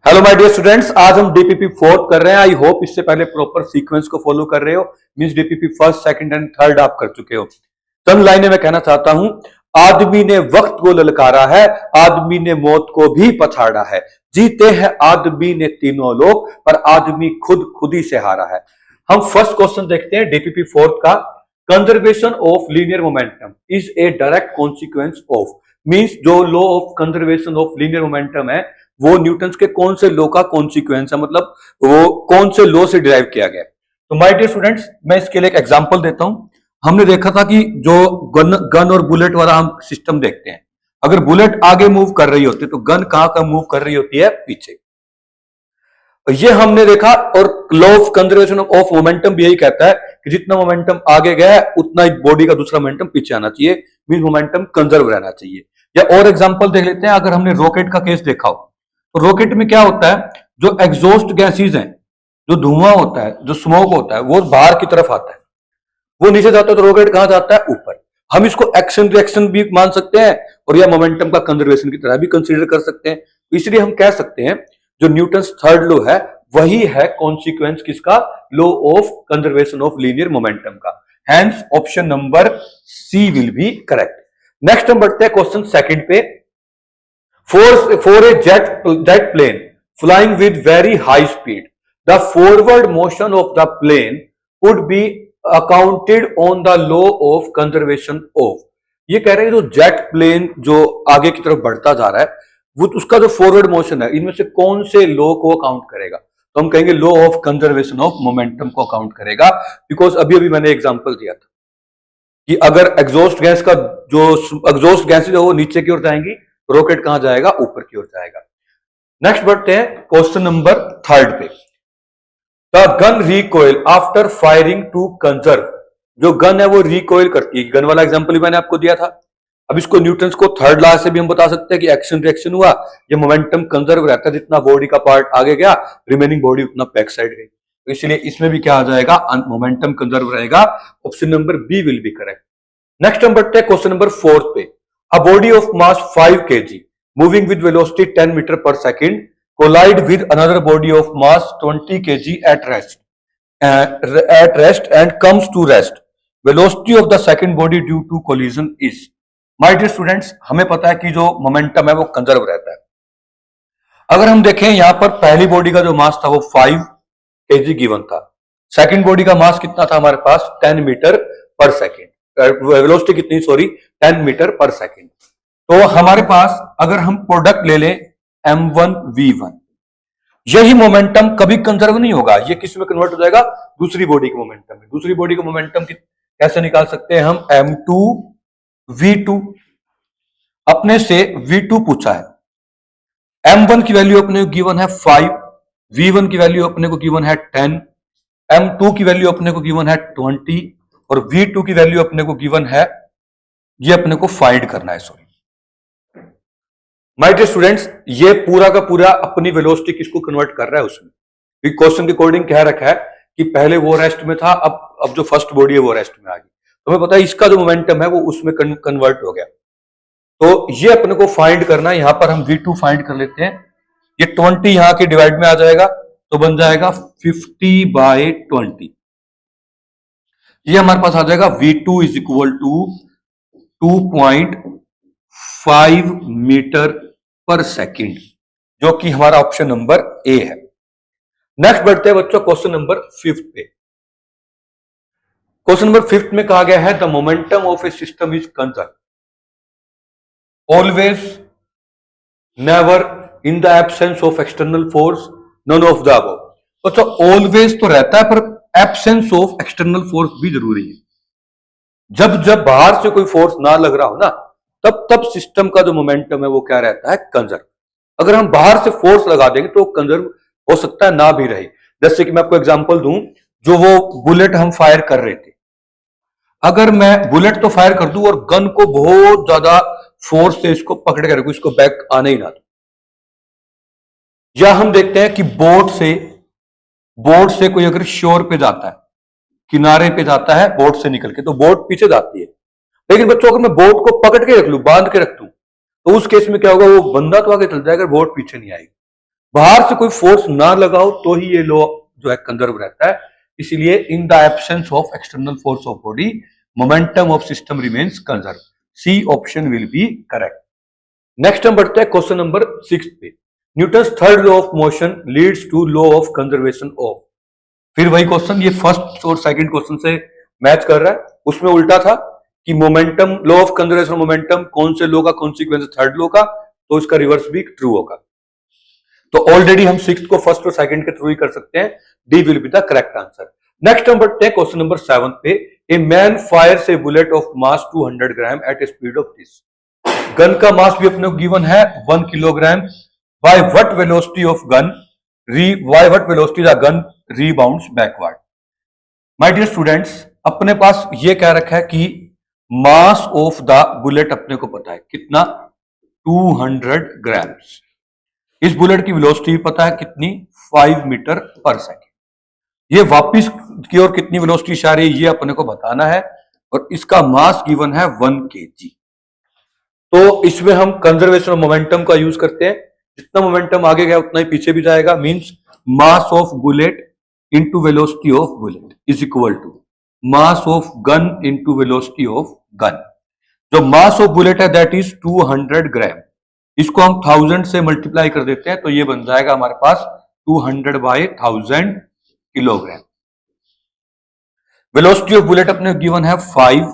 Hello my dear students, आज हम DPP fourth कर रहे हैं। आई होप इससे पहले प्रॉपर सीक्वेंस को फॉलो कर रहे हो। Means DPP first, second and third आप कर चुके हो। चंद लाइनें मैं कहना चाहता हूं। आदमी ने वक्त को ललकारा है, आदमी ने मौत को भी पछाड़ा है। जीते हैं आदमी ने तीनों लोग, पर आदमी खुद ही से हारा है। हम फर्स्ट क्वेश्चन देखते हैं डीपीपी फोर्थ का। Conservation of linear momentum is a direct consequence of. Means जो law of conservation of linear momentum है वो न्यूटन के कौन से लॉ का कॉन्सिक्वेंस है, मतलब वो कौन से लॉ से डिराइव किया गया। तो माय डियर स्टूडेंट्स, मैं इसके लिए एक एग्जांपल देता हूं। हमने देखा था कि जो गन और बुलेट वाला हम सिस्टम देखते हैं, अगर बुलेट आगे मूव कर रही होती है तो गन कहां का मूव कर रही होती है, पीछे। ये हमने देखा। और law of conservation of momentum भी यही कहता है कि जितना मोमेंटम आगे गया है उतना ही बॉडी का दूसरा मोमेंटम पीछे आना चाहिए। मीन मोमेंटम कंजर्व रहना चाहिए। या और एग्जांपल देख लेते हैं। अगर हमने रॉकेट का केस देखा हो तो रॉकेट में क्या होता है, जो एग्जॉस्ट गैसेज हैं, जो धुआं होता है, जो स्मोक होता है, वो बाहर की तरफ आता है, वो नीचे जाता है। तो रॉकेट कहां जाता है, ऊपर। हम इसको एक्शन रिएक्शन भी मान सकते हैं और या मोमेंटम का कंजर्वेशन की तरह भी कंसीडर कर सकते हैं। इसलिए हम कह सकते हैं जो न्यूटन थर्ड लॉ है वही है कॉन्सिक्वेंस किसका, law of conservation of linear momentum का। Hence option number C will be correct. Next हम बढ़ते हैं क्वेश्चन सेकंड पे। For a jet plane flying with very high speed, the forward motion of the plane would be accounted on the law of conservation of। ये कह रहे हैं जो jet plane जो आगे की तरफ बढ़ता जा रहा है वो उसका जो फॉरवर्ड मोशन है, इनमें से कौन से लॉ को अकाउंट करेगा। तो हम कहेंगे law of conservation of momentum को अकाउंट करेगा। बिकॉज अभी मैंने एग्जांपल दिया था कि अगर एग्जॉस्ट गैस का जो एग्जॉस्ट गैसेज है वो नीचे की ओर जाएंगी, रॉकेट कहां जाएगा, ऊपर की ओर जाएगा। नेक्स्ट बढ़ते हैं क्वेश्चन नंबर थर्ड पे। The gun recoil after firing to conserve. जो गन है वो रिकॉइल करती है। गन वाला एग्जांपल भी मैंने आपको दिया था। अब इसको न्यूटन को थर्ड लॉ से भी हम बता सकते हैं कि एक्शन रिएक्शन हुआ, ये मोमेंटम कंजर्व रहता है। जितना बॉडी का पार्ट आगे गया, रिमेनिंग बॉडी उतना बैक साइड गई। तो इसलिए इसमें भी क्या आ जाएगा, मोमेंटम कंजर्व रहेगा। Option number B will be correct. Next हम बढ़ते हैं क्वेश्चन नंबर फोर्थ पे। A body of mass 5 kg moving with velocity 10 meter per second collide with another body of mass 20 kg at rest and comes to rest. Velocity of the second body due to collision is। My dear students, हमें पता है कि जो momentum है वो conserve रहता है। अगर हम देखें यहां पर पहली बॉडी का जो मास था वो 5 kg गिवन था। सेकंड बॉडी का मास कितना था हमारे पास, 10 मीटर पर सेकेंड। वेलोसिटी कितनी, सॉरी 10 मीटर पर सेकेंड। तो हमारे पास अगर हम प्रोडक्ट ले लें m1 v1, यही मोमेंटम कभी कंजर्व नहीं होगा। ये किस में कन्वर्ट हो जाएगा, दूसरी बॉडी के मोमेंटम में। दूसरी बॉडी का मोमेंटम कैसे निकाल सकते हैं हम, m2 v2। अपने से v2 पूछा है। m1 की वैल्यू अपने को गिवन है 5, v1 की वैल्यू अपने को गिवन है 10, m2 की वैल्यू अपने को गिवन है 20 और v2 की वैल्यू अपने को गिवन है, ये अपने को फाइंड करना है। सॉरी माय डियर स्टूडेंट्स, ये पूरा का पूरा अपनी वेलोसिटी किसको कन्वर्ट कर रहा है उसमें। क्वेश्चन के अकॉर्डिंग क्या रखा है कि पहले वो रेस्ट में था, अब जो फर्स्ट बॉडी है वो रेस्ट में आ गई। तो हमें पता है इसका जो मोमेंटम है वो उसमें कन्वर्ट हो गया। तो ये अपने को फाइंड करना है। यहां पर हम v2 फाइंड कर लेते हैं। ये 20 यहां के डिवाइड में आ जाएगा तो बन जाएगा 50/20। ये हमारे पास आ जाएगा v2 is equal to 2.5 metre पर सेकेंड, जो कि हमारा ऑप्शन नंबर ए है। नेक्स्ट बढ़ते हैं बच्चों क्वेश्चन नंबर फिफ्थ पे। क्वेश्चन नंबर फिफ्थ में कहा गया है the momentum of a system is conserve always, never, in the absence of external force, none of the above. बच्चों ऑलवेज तो रहता है पर एब्सेंस ऑफ एक्सटर्नल फोर्स भी जरूरी है। जब बाहर से कोई फोर्स ना लग रहा हो ना, तब सिस्टम का जो मोमेंटम है वो क्या रहता है, कंजर्व। अगर हम बाहर से फोर्स लगा देंगे तो कंजर्व हो सकता है ना भी रहे। जैसे कि मैं आपको एग्जांपल दूं, जो वो बुलेट हम फायर कर रहे थे, अगर मैं बुलेट तो फायर कर दूं और गन को बहुत ज्यादा फोर्स से इसको पकड़ के रखूं, इसको बैक आने ही ना दूं। या हम देखते हैं कि बोट से कोई अगर शोर पे जाता है, किनारे पे जाता है बोट से निकल के, तो बोट पीछे जाती है। लेकिन बच्चों अगर मैं बोट को पकड़ के रख लूं, बांध के रख दूं, तो उस केस में क्या होगा, वो बंदा तो आगे चल जाएगा, बोट पीछे नहीं आएगी। बाहर से कोई फोर्स ना लगाओ तो ही ये लॉ जो है कंजर्व रहता है। इसीलिए in the absence of external force of body momentum of system remains conserve. C option will be correct. Next हम बढ़ते हैं क्वेश्चन नंबर 6 पे। Newton's third law of motion leads to law of conservation of. फिर वही question, ये first और second question से match कर रहा है। उसमें उल्टा था कि momentum, law of conservation of momentum कौन से लॉ का कॉन्सिक्वेंस थर्ड लॉ का, तो इसका रिवर्स भी ट्रू होगा। तो ऑलरेडी हम सिक्स को फर्स्ट और सेकंड के थ्रू ही कर सकते हैं। D will be the correct answer. Next हम बढ़ते हैं क्वेश्चन नंबर 7 पे। A man fires a bullet of mass 200 gram at a speed of this. Gun का मास भी अपने को गिवन है 1 kilogram. By what velocity of gun by what velocity the gun rebounds backward. My dear students, अपने पास ये कह रखा है कि मास ऑफ द बुलेट अपने को पता है कितना, 200 ग्राम्स। इस बुलेट की वेलोसिटी भी पता है कितनी, 5 मीटर पर सेकेंड। ये वापिस की ओर कितनी वेलोसिटी से आ रही है ये अपने को बताना है, और इसका मास गिवन है 1 kg। तो इसमें हम कंजर्वेशन ऑफ मोमेंटम का यूज करते हैं। जितना मोमेंटम आगे गया उतना ही पीछे भी जाएगा। Means mass of bullet into velocity of bullet is equal to mass of gun into velocity of gun. जो मास ऑफ बुलेट है दैट इज 200 ग्राम। इसको हम 1000 से मल्टीप्लाई कर देते हैं तो ये बन जाएगा हमारे पास 200 by 1000 kilogram. Velocity of bullet अपने गिवन है 5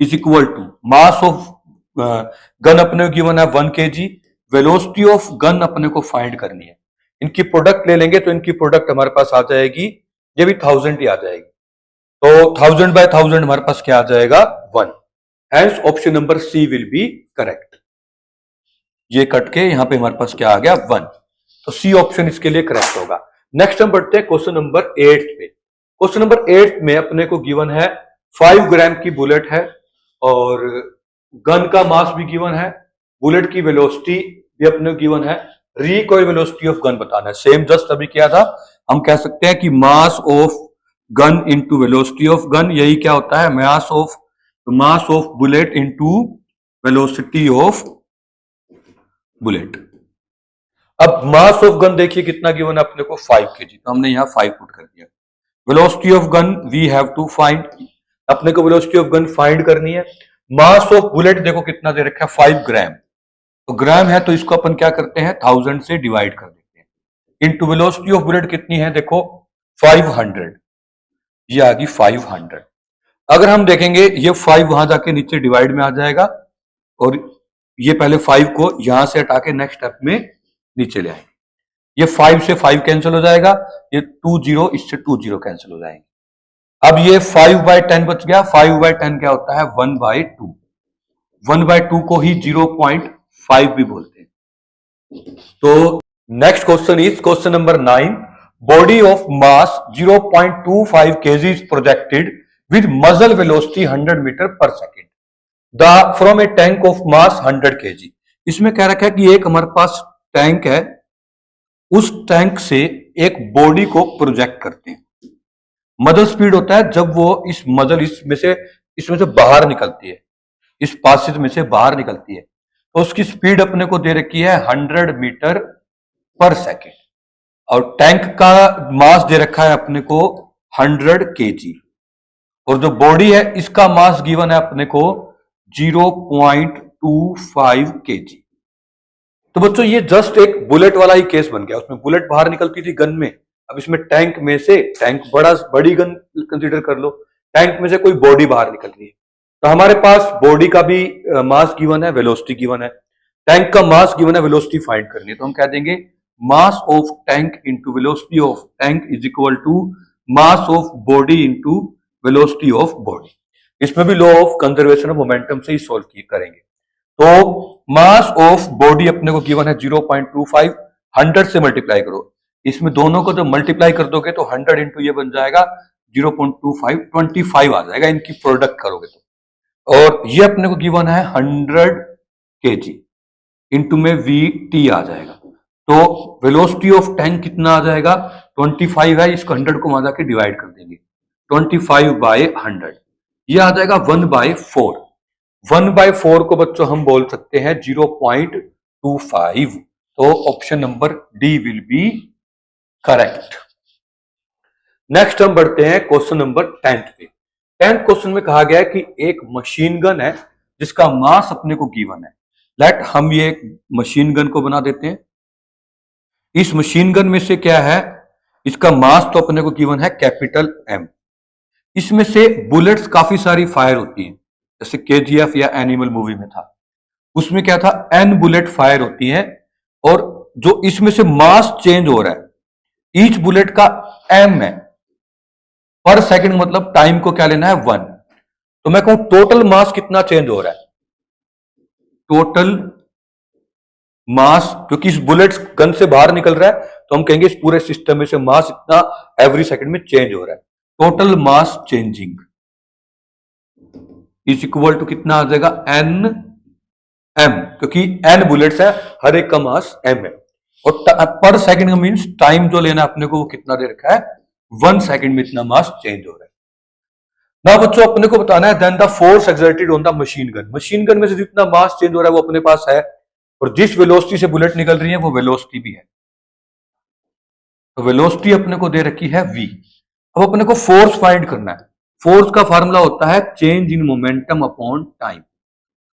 is equal to mass of gun अपने गिवन है 1 kg। वेलोसिटी ऑफ गन अपने को फाइंड करनी है। इनकी प्रोडक्ट ले लेंगे तो इनकी प्रोडक्ट हमारे पास आ जाएगी, ये भी 1000 ही आ जाएगी। तो 1000 बाय 1000 हमारे पास क्या आ जाएगा, 1। Hence option number C will be correct. ये कट के यहां पे हमारे पास क्या आ गया, 1। तो सी ऑप्शन इसके लिए करेक्ट होगा। नेक्स्ट हम बढ़ते हैं क्वेश्चन नंबर 8 पे। क्वेश्चन नंबर 8 में अपने को गिवन है 5 ग्राम की बुलेट है और गन का मास भी गिवन है, बुलेट की वेलोसिटी भी अपने को गिवन है, रिकॉइल वेलोसिटी ऑफ गन बताना है। सेम जस्ट अभी किया था, हम कह सकते हैं कि मास of gun into velocity of gun, यही क्या होता है, मास of bullet into velocity of bullet. अब मास ऑफ गन देखिए कितना गिवन है अपने को, 5 kg, तो हमने यहां 5 पुट कर दिया। Velocity of gun we have to find, अपने को वेलोसिटी ऑफ गन फाइंड करनी है। मास ऑफ बुलेट देखो कितना दे रखा है, 5 ग्राम। तो ग्राम है तो इसको अपन क्या करते हैं, 1000 से डिवाइड कर देते हैं। इंटू वेलोसिटी ऑफ बुलेट कितनी है, देखो 500, ये आ गई 500। अगर हम देखेंगे ये 5 वहां जाके नीचे डिवाइड में आ जाएगा और ये पहले 5 को यहां से हटा के नेक्स्ट स्टेप में नीचे ले आएंगे। ये 5 से 5 कैंसिल हो जाएगा, ये 2 0 इससे 2 0 कैंसिल हो जाएंगे। अब ये 5/10 बच गया। 5/10 क्या होता है, 1/2। 1/2 को ही 0.5 भी बोलते हैं। तो next question is question number 9। Body of mass 0.25 kg is projected with मजल वेलोसिटी 100 मीटर पर second from A tank of mass 100 kg। इसमें कह रखा है कि एक हमारे पास टैंक है, उस टैंक से एक बॉडी को प्रोजेक्ट करते हैं। मजल स्पीड होता है जब वो इसमें से बाहर निकलती है, इस पासेज में से बाहर निकलती है, तो उसकी स्पीड अपने को दे रखी है 100 मीटर पर सेकेंड और टैंक का मास दे रखा है अपने को 100 kg और जो बॉडी है इसका मास गिवन है अपने को 0.25 kg। तो बच्चों ये जस्ट एक बुलेट वाला ही केस बन गया। उसमें बुलेट बाहर निकलती थी गन में, अब इसमें टैंक में से, टैंक बड़ी गन कंसीडर कर लो, टैंक में से कोई बॉडी बाहर निकल रही है। तो हमारे पास बॉडी का भी मास गिवन है, वेलोसिटी गिवन है, टैंक का मास गिवन है, वेलोसिटी फाइंड करनी है। तो हम कह देंगे mass of tank into velocity of tank is equal to mass of body into velocity of body. इसमें भी law of conservation of momentum से ही सॉल्व करेंगे। तो मास ऑफ बॉडी अपने को गिवन है 0.25, 100 से मल्टीप्लाई करो, इसमें दोनों को जब मल्टीप्लाई कर दोगे तो 100 इंटू ये बन जाएगा 0.25, 25 आ जाएगा इनकी प्रोडक्ट करोगे तो। और ये अपने को गिवन है 100 kg, इंटू में VT आ जाएगा। तो वेलोसिटी ऑफ टैंक कितना आ जाएगा, 25 है, इसको 100 को वहां जाके डिवाइड कर देंगे, 25/100, ये आ जाएगा 1/4। 1/4 को बच्चों हम बोल सकते हैं 0.25। तो option number D will be correct. Next हम बढ़ते हैं क्वेश्चन नंबर 10 पे। 10th क्वेश्चन में कहा गया है कि एक मशीन गन है जिसका मास अपने को गिवन है। लेट हम ये एक मशीन गन को बना देते हैं। इस मशीन गन में से क्या है, इसका मास तो अपने को गिवन है कैपिटल एम। इसमें से बुलेट्स काफी सारी फायर होती हैं, जैसे केजीएफ या एनिमल मूवी में था, उसमें क्या था, एन बुलेट फायर होती है, और जो इसमें से मास चेंज हो रहा है, ईच बुलेट का एम है, पर सेकंड मतलब टाइम को क्या लेना है 1। तो मैं कहूं टोटल मास कितना चेंज हो रहा है, टोटल मास, क्योंकि इस बुलेट गन से बाहर निकल रहा है तो हम कहेंगे इस पूरे सिस्टम में से मास इतना एवरी सेकंड में चेंज हो रहा है। Total mass changing is equal to कितना आ जाएगा, एन एम, क्योंकि एन बुलेट्स है, हर एक का मास एम है, और पर सेकंड का मींस टाइम जो लेना अपने को वो कितना दे रखा है, 1 सेकंड में इतना मास चेंज हो रहा है। ना बच्चों अपने को बताना है then the force exerted on the machine gun. Machine gun में से जितना मास चेंज हो रहा है वो अपने पास है, और जिस वेलोसिटी से बुलेट निकल रही है वो वेलोसिटी भी है। तो वेलोसिटी अपने को दे रखी है v। अब अपने को फोर्स फाइंड करना है। फोर्स का फार्मूला होता है change in momentum upon time.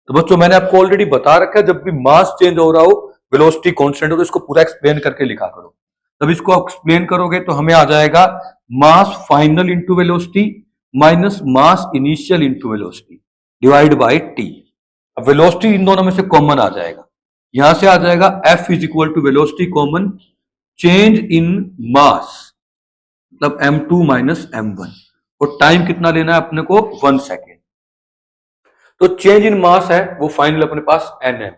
तो बच्चों मैंने आपको ऑलरेडी बता रखा है, जब भी मास चेंज हो रहा हो, वेलोसिटी कांस्टेंट हो, तो इसको पूरा एक्सप्लेन करके लिखा करो। तब इसको एक्सप्लेन करोगे तो हमें आ जाएगा mass final into velocity minus mass initial into velocity divide by T. अब वेलोसिटी इन दोनों में से कॉमन आ जाएगा, यहां से आ जाएगा F is equal to velocity common change in mass, मतलब m2 माइनस m1, और टाइम कितना लेना है अपने को 1 सेकेंड। तो चेंज इन मास है वो फाइनल अपने पास nm।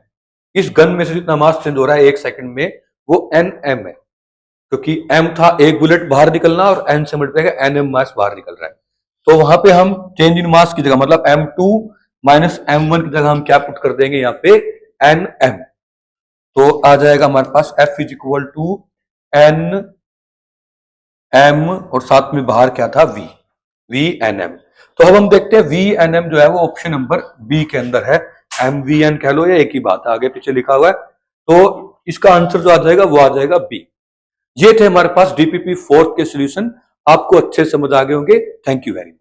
इस गन में से जितना मास चेंज हो रहा है 1 सेकंड में वो nm है, क्योंकि m था एक बुलेट बाहर निकलना और n से मल्टीप्लाई का nm मास बाहर निकल रहा है। तो वहां पे हम चेंज इन मास की जगह मतलब m2 माइनस m1 की जगह हम क्या पुट कर देंगे यहाँ पे nm। तो आ जाएगा हमारे पास F is equal to N M, और साथ में बाहर क्या था v एन एम। तो अब हम देखते हैं v एन एम जो है वो ऑप्शन नंबर बी के अंदर है। एम वी एन कह लो या एक ही बात है, आगे पीछे लिखा हुआ है, तो इसका आंसर जो आ जाएगा वो आ जाएगा बी। ये थे हमारे पास डीपीपी 4 के सॉल्यूशन। आपको अच्छे समझ आ गए होंगे। Thank you very much.